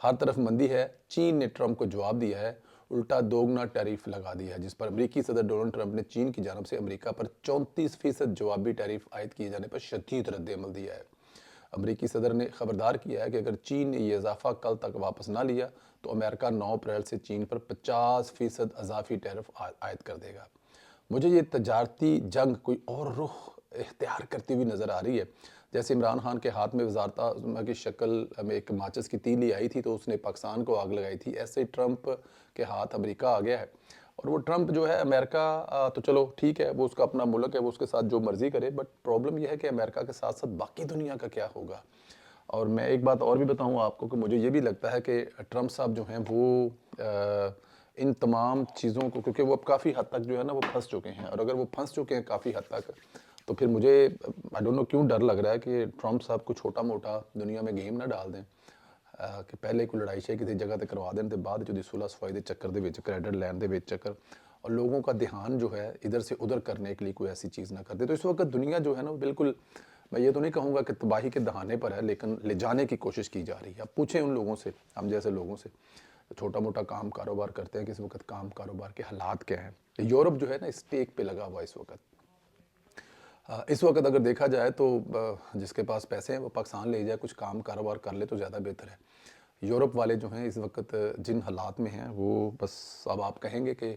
ہر طرف مندی ہے۔ چین نے ٹرمپ کو جواب دیا ہے، الٹا دوگنا ٹیرف لگا دیا ہے، جس پر امریکی صدر ڈونلڈ ٹرمپ نے چین کی جانب سے امریکہ پر 34% جوابی ٹیرف عائد کیے جانے پر شدید رد عمل دیا ہے۔ امریکی صدر نے خبردار کیا ہے کہ اگر چین نے یہ اضافہ کل تک واپس نہ لیا تو امریکہ 9 اپریل سے چین پر 50% اضافی ٹیرف عائد کر دے گا۔ مجھے یہ تجارتی جنگ کوئی اور رخ اختیار کرتی ہوئی نظر آ رہی ہے۔ جیسے عمران خان کے ہاتھ میں وزارت عظمیٰ کی شکل میں ایک ماچس کی تیلی آئی تھی تو اس نے پاکستان کو آگ لگائی تھی، ایسے ہی ٹرمپ کے ہاتھ امریکہ آ گیا ہے۔ اور وہ ٹرمپ جو ہے امریکہ تو چلو ٹھیک ہے، وہ اس کا اپنا ملک ہے، وہ اس کے ساتھ جو مرضی کرے، بٹ پرابلم یہ ہے کہ امریکہ کے ساتھ ساتھ باقی دنیا کا کیا ہوگا۔ اور میں ایک بات اور بھی بتاؤں آپ کو کہ مجھے یہ بھی لگتا ہے کہ ٹرمپ صاحب جو ہیں وہ ان تمام چیزوں کو، کیونکہ وہ اب کافی حد تک جو ہے نا وہ پھنس چکے ہیں، اور اگر وہ پھنس چکے ہیں کافی حد تک تو پھر مجھے آئی ڈونٹ نو کیوں ڈر لگ رہا ہے کہ ٹرمپ صاحب کو چھوٹا موٹا دنیا میں گیم نہ ڈال دیں، کہ پہلے کوئی لڑائی شاہی کسی جگہ تے کروا دیں تے بعد جو صلح صفائی دے چکر دے وچ کریڈٹ لین دے وچ چکر اور لوگوں کا دھیان جو ہے ادھر سے ادھر کرنے کے لیے کوئی ایسی چیز نہ کر دے۔ تو اس وقت دنیا جو ہے نا وہ بالکل، میں یہ تو نہیں کہوں گا کہ تباہی کے دہانے پر ہے، لیکن لے جانے کی کوشش کی جا رہی ہے۔ اب پوچھیں ان لوگوں سے، ہم جیسے لوگوں سے چھوٹا موٹا کام کاروبار کرتے ہیں کہ اس وقت کام کاروبار کے حالات کیا ہیں۔ یورپ جو ہے نا اسٹیک پہ لگا ہوا اس وقت اگر دیکھا جائے تو جس کے پاس پیسے ہیں وہ پاکستان لے جائے، کچھ کام کاروبار کر لے تو زیادہ بہتر ہے۔ یورپ والے جو ہیں اس وقت جن حالات میں ہیں وہ بس اب آپ کہیں گے کہ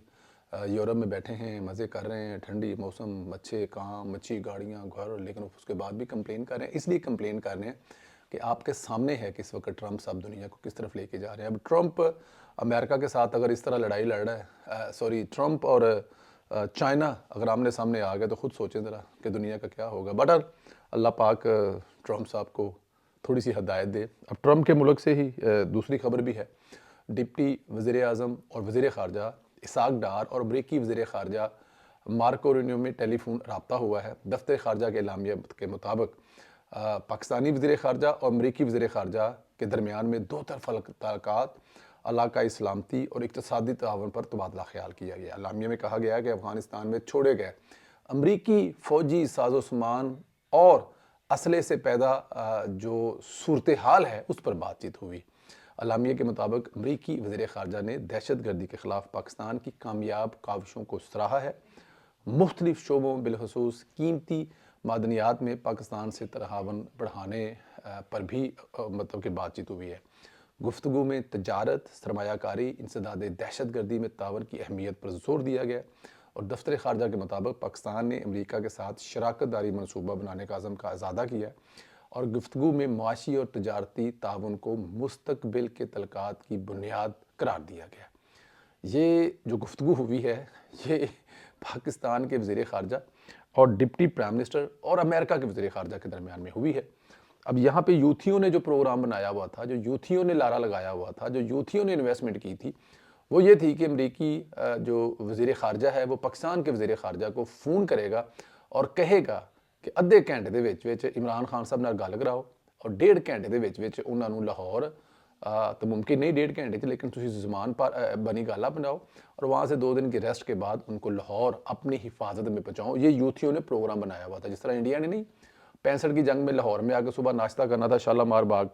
یورپ میں بیٹھے ہیں، مزے کر رہے ہیں، ٹھنڈی موسم، اچھے کام، اچھی گاڑیاں، گھر، لیکن اس کے بعد بھی کمپلین کر رہے ہیں۔ اس لیے کمپلین کر رہے ہیں کہ آپ کے سامنے ہے کہ اس وقت ٹرمپ صاحب دنیا کو کس طرف لے کے جا رہے ہیں۔ اب ٹرمپ امریکہ کے ساتھ اگر اس طرح لڑائی لڑ رہا ہے، ٹرمپ اور چائنا اگر آمنے سامنے آ گئے تو خود سوچیں ذرا کہ دنیا کا کیا ہوگا۔ بٹ اللہ پاک ٹرمپ صاحب کو تھوڑی سی ہدایت دے۔ اب ٹرمپ کے ملک سے ہی دوسری خبر بھی ہے، ڈپٹی وزیر اعظم اور وزیر خارجہ اسحاق ڈار اور امریکی وزیر خارجہ مارکو رینیو میں ٹیلی فون رابطہ ہوا ہے۔ دفتر خارجہ کے اعلامیہ کے مطابق پاکستانی وزیر خارجہ اور امریکی وزیر خارجہ کے درمیان میں دو طرفہ تعلقات، علاقائی سلامتی اور اقتصادی تعاون پر تبادلہ خیال کیا گیا۔ اعلامیہ میں کہا گیا ہے کہ افغانستان میں چھوڑے گئے امریکی فوجی ساز و سامان اور اسلحے سے پیدا جو صورتحال ہے اس پر بات چیت ہوئی۔ اعلامیہ کے مطابق امریکی وزیر خارجہ نے دہشت گردی کے خلاف پاکستان کی کامیاب کاوشوں کو سراہا ہے۔ مختلف شعبوں بالخصوص قیمتی معدنیات میں پاکستان سے تعاون بڑھانے پر بھی کہ بات چیت ہوئی ہے۔ گفتگو میں تجارت، سرمایہ کاری، انسداد دہشت گردی میں تعاون کی اہمیت پر زور دیا گیا، اور دفتر خارجہ کے مطابق پاکستان نے امریکہ کے ساتھ شراکت داری منصوبہ بنانے کا عزم کا اضافہ کیا اور گفتگو میں معاشی اور تجارتی تعاون کو مستقبل کے تعلقات کی بنیاد قرار دیا گیا۔ یہ جو گفتگو ہوئی ہے یہ پاکستان کے وزیر خارجہ اور ڈپٹی پرائم منسٹر اور امریکہ کے وزیر خارجہ کے درمیان میں ہوئی ہے۔ اب یہاں پہ یوتھیوں نے جو پروگرام بنایا ہوا تھا، جو یوتھیوں نے لارا لگایا ہوا تھا، جو یوتھیوں نے انویسٹمنٹ کی تھی، وہ یہ تھی کہ امریکی جو وزیر خارجہ ہے وہ پاکستان کے وزیر خارجہ کو فون کرے گا اور کہے گا کہ ادھے گھنٹے دے وچ عمران خان صاحب نال گل کراؤ، اور 1.5 گھنٹے دے وچ انہاں نوں لاہور تو ممکن نہیں 1.5 گھنٹے چ، لیکن تسی زمان پر بنی گالا بناؤ اور وہاں سے 2 دن کی ریسٹ کے بعد ان کو لاہور اپنی حفاظت میں پہنچاؤ۔ یہ یوتھیوں نے پروگرام بنایا ہوا تھا، جس طرح انڈیا نے نہیں 65 کی جنگ میں لاہور میں آ کے صبح ناشتہ کرنا تھا شالامار باغ،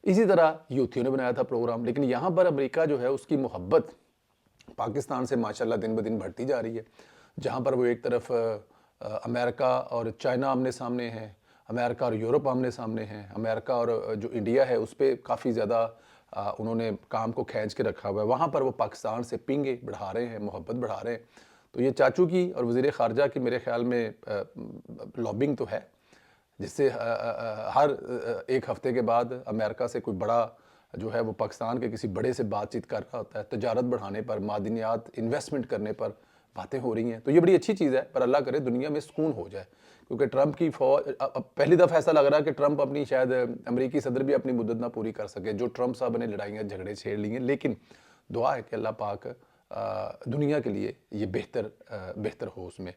اسی طرح یوتھیوں نے بنایا تھا پروگرام۔ لیکن یہاں پر امریکہ جو ہے اس کی محبت پاکستان سے ماشاءاللہ دن بدن بڑھتی جا رہی ہے، جہاں پر وہ ایک طرف امریکہ اور چائنا آمنے سامنے ہیں، امریکہ اور یورپ آمنے سامنے ہیں، امریکہ اور جو انڈیا ہے اس پہ کافی زیادہ انہوں نے کام کو کھینچ کے رکھا ہوا ہے، وہاں پر وہ پاکستان سے پنگے بڑھا رہے ہیں، محبت بڑھا رہے ہیں۔ تو یہ چاچو کی اور وزیر خارجہ کی میرے خیال میں لابنگ تو ہے، جس سے ہر 1 ہفتے کے بعد امریکہ سے کوئی بڑا جو ہے وہ پاکستان کے کسی بڑے سے بات چیت کر رہا ہوتا ہے، تجارت بڑھانے پر، معدنیات انویسٹمنٹ کرنے پر باتیں ہو رہی ہیں۔ تو یہ بڑی اچھی چیز ہے، پر اللہ کرے دنیا میں سکون ہو جائے، کیونکہ ٹرمپ کی فوج پہلی دفعہ ایسا لگ رہا ہے کہ ٹرمپ اپنی شاید امریکی صدر بھی اپنی مدت نہ پوری کر سکے، جو ٹرمپ صاحب نے لڑائیاں جھگڑے چھیڑ لی ہیں۔ لیکن دعا ہے کہ اللہ پاک دنیا کے لیے یہ بہتر ہو اس میں،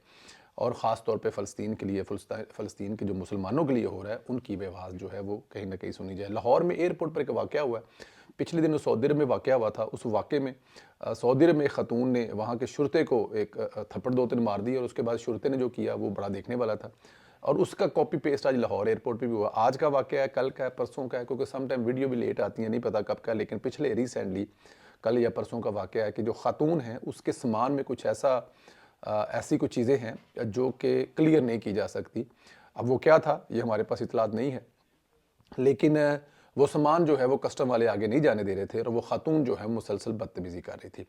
اور خاص طور پہ فلسطین کے لیے، فلسطین کے جو مسلمانوں کے لیے ہو رہا ہے ان کی بھی آواز جو ہے وہ کہیں نہ کہیں سنی جائے۔ لاہور میں ایئرپورٹ پر ایک واقعہ ہوا ہے، پچھلے دن سعودی عرب میں واقعہ ہوا تھا۔ اس واقعے میں سعودی عرب میں ایک خاتون نے وہاں کے شرطے کو ایک تھپڑ 2-3 مار دی، اور اس کے بعد شرطے نے جو کیا وہ بڑا دیکھنے والا تھا۔ اور اس کا کاپی پیسٹ آج لاہور ایئرپورٹ پہ بھی ہوا. آج کا واقعہ ہے, کل کا ہے, پرسوں کا ہے, کیونکہ سم ٹائم ویڈیو بھی لیٹ آتی ہیں, نہیں پتا کب کا, لیکن پچھلے ریسنٹلی کل یا پرسوں کا واقعہ ہے کہ جو خاتون ہیں اس کے سامان میں کچھ ایسی کچھ چیزیں ہیں جو کہ کلیئر نہیں کی جا سکتی. اب وہ کیا تھا یہ ہمارے پاس اطلاعات نہیں ہے, لیکن وہ سامان جو ہے وہ کسٹم والے آگے نہیں جانے دے رہے تھے, اور وہ خاتون جو ہے مسلسل بدتمیزی کر رہی تھی.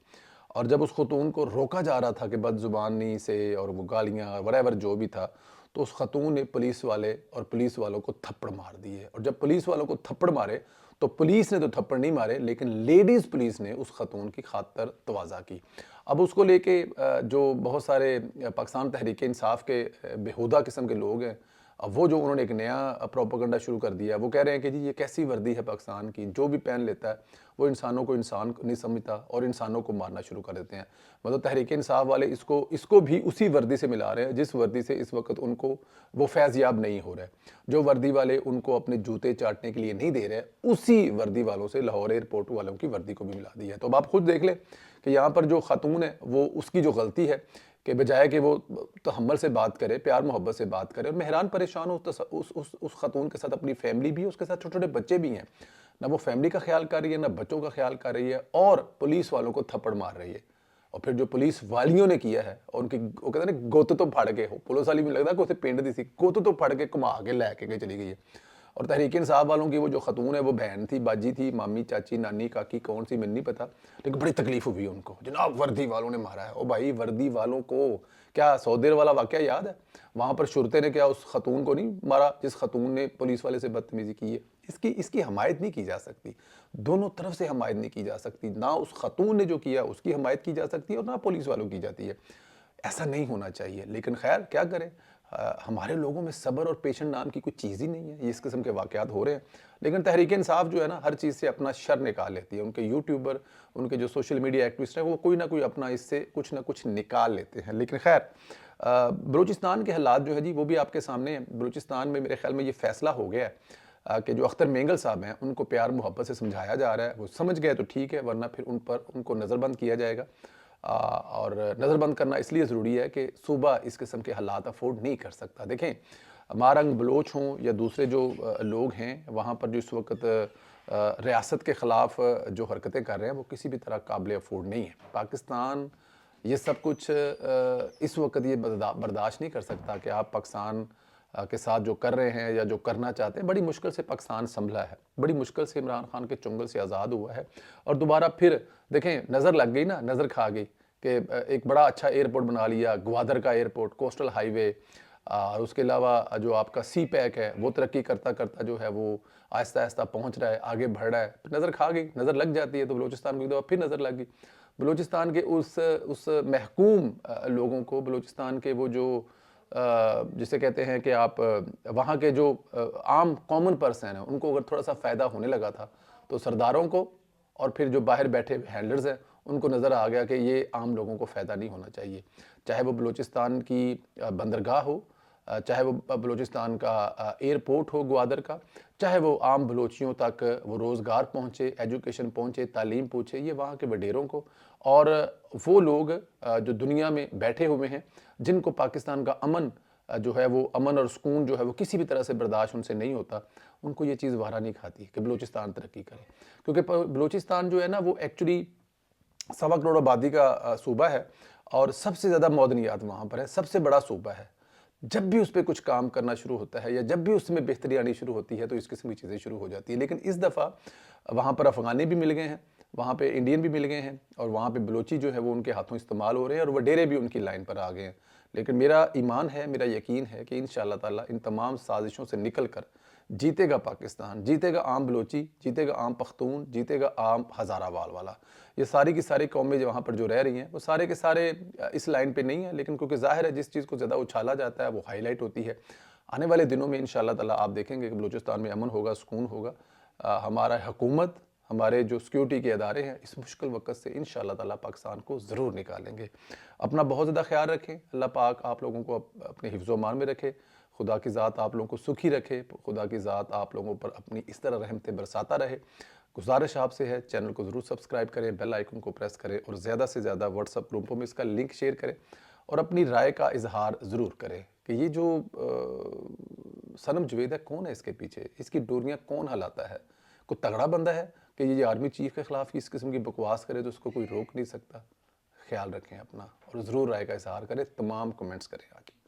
اور جب اس خاتون کو روکا جا رہا تھا کہ بد زبانی سے اور وہ گالیاں وریور جو بھی تھا, تو اس خاتون نے پولیس والے اور پولیس والوں کو تھپڑ مار دیے. اور جب پولیس والوں کو تھپڑ مارے تو پولیس نے تو تھپڑ نہیں مارے, لیکن لیڈیز پولیس نے اس خاتون کی خاطر تواضع کی. اب اس کو لے کے جو بہت سارے پاکستان تحریک انصاف کے بےہودہ قسم کے لوگ ہیں, اب وہ جو انہوں نے ایک نیا پروپیگنڈا شروع کر دیا, وہ کہہ رہے ہیں کہ جی یہ کیسی وردی ہے پاکستان کی, جو بھی پہن لیتا ہے وہ انسانوں کو انسان نہیں سمجھتا اور انسانوں کو مارنا شروع کر دیتے ہیں. مطلب تحریک انصاف والے اس کو بھی اسی وردی سے ملا رہے ہیں جس وردی سے اس وقت ان کو وہ فیض یاب نہیں ہو رہے. جو وردی والے ان کو اپنے جوتے چاٹنے کے لیے نہیں دے رہے, اسی وردی والوں سے لاہور ایئرپورٹ والوں کی وردی کو بھی ملا دی ہے. تو اب آپ خود دیکھ لیں کہ یہاں پر جو خاتون ہے وہ اس کی جو غلطی ہے کہ بجائے کہ وہ تحمل سے بات کرے, پیار محبت سے بات کرے, اور میں حیران پریشان ہوں اس خاتون کے ساتھ اپنی فیملی بھی ہے, اس کے ساتھ چھوٹے چھوٹے بچے بھی ہیں, نہ وہ فیملی کا خیال کر رہی ہے نہ بچوں کا خیال کر رہی ہے, اور پولیس والوں کو تھپڑ مار رہی ہے. اور پھر جو پولیس والیوں نے کیا ہے, اور ان کی وہ کہتے ہیں نا گوت تو پھڑ کے ہو, پولیس والی بھی لگتا ہے کہ اسے پینڈ دی سی, گوت تو پھڑ کے کما کے لے کے چلی گئی ہے. اور تحریک انصاف والوں کی وہ جو خاتون ہے وہ بہن تھی, باجی تھی, مامی, چاچی, نانی, کاکی, کون سی میں نہیں پتا, لیکن بڑی تکلیف ہوئی ان کو, جناب وردی والوں نے مارا ہے. او بھائی وردی والوں کو کیا سودیر والا واقعہ یاد ہے؟ وہاں پر شرطے نے کیا اس خاتون کو نہیں مارا جس خاتون نے پولیس والے سے بدتمیزی کی ہے؟ اس کی حمایت نہیں کی جا سکتی, دونوں طرف سے حمایت نہیں کی جا سکتی. نہ اس خاتون نے جو کیا اس کی حمایت کی جا سکتی ہے اور نہ پولیس والوں کی جاتی ہے. ایسا نہیں ہونا چاہیے, لیکن خیر کیا کریں, ہمارے لوگوں میں صبر اور پیشن نام کی کوئی چیز ہی نہیں ہے. اس قسم کے واقعات ہو رہے ہیں, لیکن تحریک انصاف جو ہے نا ہر چیز سے اپنا شر نکال لیتی ہے. ان کے یوٹیوبر, ان کے جو سوشل میڈیا ایکٹیوسٹ ہیں, وہ کوئی نہ کوئی اپنا اس سے کچھ نہ کچھ نکال لیتے ہیں. لیکن خیر بلوچستان کے حالات جو ہے جی وہ بھی آپ کے سامنے ہیں. بلوچستان میں میرے خیال میں یہ فیصلہ ہو گیا ہے کہ جو اختر مینگل صاحب ہیں ان کو پیار محبت سے سمجھایا جا رہا ہے. وہ سمجھ گئے تو ٹھیک ہے, ورنہ پھر ان کو نظر بند کیا جائے گا. اور نظر بند کرنا اس لیے ضروری ہے کہ صوبہ اس قسم کے حالات افورڈ نہیں کر سکتا. دیکھیں مارنگ بلوچ ہوں یا دوسرے جو لوگ ہیں وہاں پر جو اس وقت ریاست کے خلاف جو حرکتیں کر رہے ہیں وہ کسی بھی طرح قابل افورڈ نہیں ہے. پاکستان یہ سب کچھ اس وقت یہ برداشت نہیں کر سکتا کہ آپ پاکستان کے ساتھ جو کر رہے ہیں یا جو کرنا چاہتے ہیں. بڑی مشکل سے پاکستان سنبھلا ہے, بڑی مشکل سے عمران خان کے چنگل سے آزاد ہوا ہے, اور دوبارہ پھر دیکھیں نظر لگ گئی نا, نظر کھا گئی کہ ایک بڑا اچھا ایئرپورٹ بنا لیا, گوادر کا ایئرپورٹ, کوسٹل ہائی وے, اور اس کے علاوہ جو آپ کا سی پیک ہے وہ ترقی کرتا کرتا جو ہے وہ آہستہ آہستہ پہنچ رہا ہے, آگے بڑھ رہا ہے. نظر کھا گئی, نظر لگ جاتی ہے, تو بلوچستان کو ایک دفعہ پھر نظر لگ گئی. بلوچستان کے اس محکوم لوگوں کو, بلوچستان کے وہ جو جسے کہتے ہیں کہ آپ وہاں کے جو عام کامن پرسن ہیں ان کو اگر تھوڑا سا فائدہ ہونے لگا تھا, تو سرداروں کو اور پھر جو باہر بیٹھے ہینڈلرز ہیں ان کو نظر آ گیا کہ یہ عام لوگوں کو فائدہ نہیں ہونا چاہیے. چاہے وہ بلوچستان کی بندرگاہ ہو, چاہے وہ بلوچستان کا ایئرپورٹ ہو گوادر کا, چاہے وہ عام بلوچیوں تک وہ روزگار پہنچے, ایجوکیشن پہنچے, تعلیم پہنچے, یہ وہاں کے وڈیروں کو اور وہ لوگ جو دنیا میں بیٹھے ہوئے ہیں جن کو پاکستان کا امن جو ہے وہ امن اور سکون جو ہے وہ کسی بھی طرح سے برداشت ان سے نہیں ہوتا, ان کو یہ چیز وہرا نہیں کھاتی کہ بلوچستان ترقی کرے. کیونکہ بلوچستان جو ہے نا وہ ایکچولی 1.25 کروڑ آبادی کا صوبہ ہے, اور سب سے زیادہ معدنیات وہاں پر ہے, سب سے بڑا صوبہ ہے. جب بھی اس پہ کچھ کام کرنا شروع ہوتا ہے یا جب بھی اس میں بہتری آنی شروع ہوتی ہے تو اس قسم کی چیزیں شروع ہو جاتی ہیں. لیکن اس دفعہ وہاں پر افغانی بھی مل گئے ہیں, وہاں پہ انڈین بھی مل گئے ہیں, اور وہاں پہ بلوچی جو ہے وہ ان کے ہاتھوں استعمال ہو رہے ہیں, اور وڈیرے بھی ان کی لائن پر آ گئے ہیں. لیکن میرا ایمان ہے, میرا یقین ہے کہ انشاءاللہ تعالیٰ ان تمام سازشوں سے نکل کر جیتے گا پاکستان, جیتے گا عام بلوچی, جیتے گا عام پختون, جیتے گا عام ہزارہ وال والا. یہ ساری کی ساری قومیں جو وہاں پر جو رہ رہی ہیں وہ سارے کے سارے اس لائن پہ نہیں ہیں, لیکن کیونکہ ظاہر ہے جس چیز کو زیادہ اچھالا جاتا ہے وہ ہائی لائٹ ہوتی ہے. آنے والے دنوں میں انشاءاللہ تعالیٰ آپ دیکھیں گے کہ بلوچستان میں امن ہوگا, سکون ہوگا. ہمارا حکومت, ہمارے جو سیکیورٹی کے ادارے ہیں اس مشکل وقت سے انشاءاللہ تعالیٰ پاکستان کو ضرور نکالیں گے. اپنا بہت زیادہ خیال رکھیں, اللہ پاک آپ لوگوں کو اپنے حفظ و امان میں رکھے, خدا کی ذات آپ لوگوں کو سکھی رکھے, خدا کی ذات آپ لوگوں پر اپنی اس طرح رحمتیں برساتا رہے. گزارش آپ سے ہے چینل کو ضرور سبسکرائب کریں, بیل آئیکن کو پریس کریں, اور زیادہ سے زیادہ واٹس ایپ گروپوں میں اس کا لنک شیئر کریں, اور اپنی رائے کا اظہار ضرور کریں. کہ یہ جو صنم جوید ہے کون ہے اس کے پیچھے، اس کی ڈوریاں کون ہلاتا ہے؟ کوئی تگڑا بندہ ہے کہ یہ آرمی چیف کے خلاف اس قسم کی بکواس کرے تو اس کو کوئی روک نہیں سکتا؟ خیال رکھیں اپنا اور ضرور رائے کا اظہار کریں، تمام کمنٹس کریں آگے.